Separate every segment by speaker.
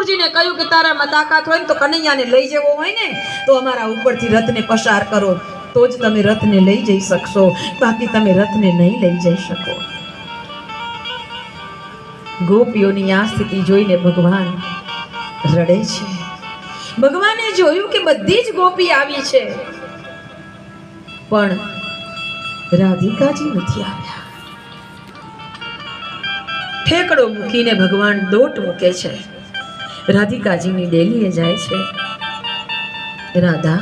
Speaker 1: ઠાકોરજીને કહ્યું કે તારામાં તાકાત હોય ને તો કનૈયાને લઈ જવો હોય ને તો અમારા ઉપરથી રથને પસાર કરો, તો જ તમે રથને લઈ જઈ શકશો, બાકી તમે રથને નહીં લઈ જઈ શકો. ગોપીઓની આ સ્થિતિ જોઈને ભગવાન રડે છે. ભગવાને જોયું કે બધી જ ગોપી આવી છે, પણ રાધિકાજી નથી આવ્યા. ઠેકડો મૂકીને ભગવાન દોટ મૂકે છે. રાધિકાજીની ડેલીએ જાય છે. રાધા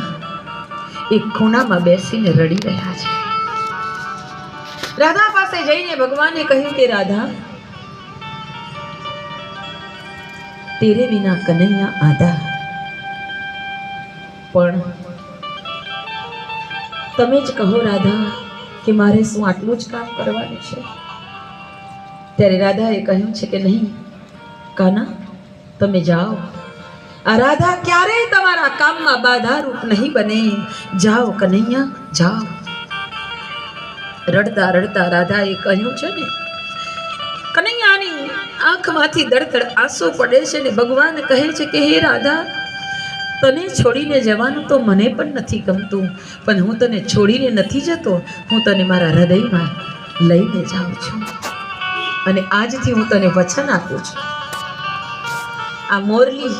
Speaker 1: એક ખૂણામાં બેસીને રડી રહ્યા છે. રાધા પાસે જઈને ભગવાને કહ્યું કે રાધા, તેરે વિના કનૈયા આધા, પણ તમે જ કહો રાધા કે મારે શું આટલું જ કામ કરવાનું છે? ત્યારે રાધાએ કહ્યું છે કે નહીં કાના, તમે જાઓ. આ રાધા ક્યારેય તમારા કામમાં બાધારૂપ નહીં બને. જાઓ કનૈયા, જાઓ. રડતા રડતા રાધાએ કહ્યું છે ને, કનૈયાની આંખમાંથી દળદળ આંસુ પડે છે ને ભગવાન કહે છે કે હે રાધા, તને છોડીને જવાનું તો મને પણ નથી ગમતું, પણ હું તને છોડીને નથી જતો. હું તને મારા હૃદયમાં લઈને જાઉં છું, અને આજથી હું તને વચન આપું છું, આ મોરલી,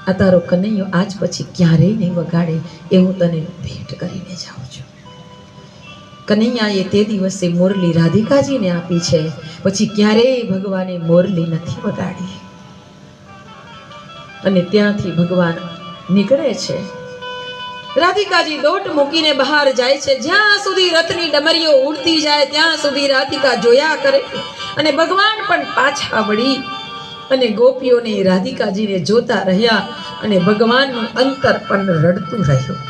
Speaker 1: આ તારો કનૈયો આજ પછી ક્યારેય નહીં વગાડે, એ હું તને ભેટ કરીને જાઉં છું. કનૈયાએ તે દિવસે મોરલી રાધિકાજીને આપી છે, પછી ક્યારેય ભગવાને મોરલી નથી વગાડી. અને ત્યાંથી ભગવાન નીકળે છે. રાધિકાજી દોટ મૂકીને બહાર જાય છે. જ્યાં સુધી રથની ડમરીઓ ઉડતી જાય ત્યાં સુધી રાધિકા જોયા કરે, અને ભગવાન પણ પાછા વળી અને ગોપીઓને રાધિકાજીને જોતા રહ્યા, અને ભગવાનનું અંતર પણ રડતું રહ્યું.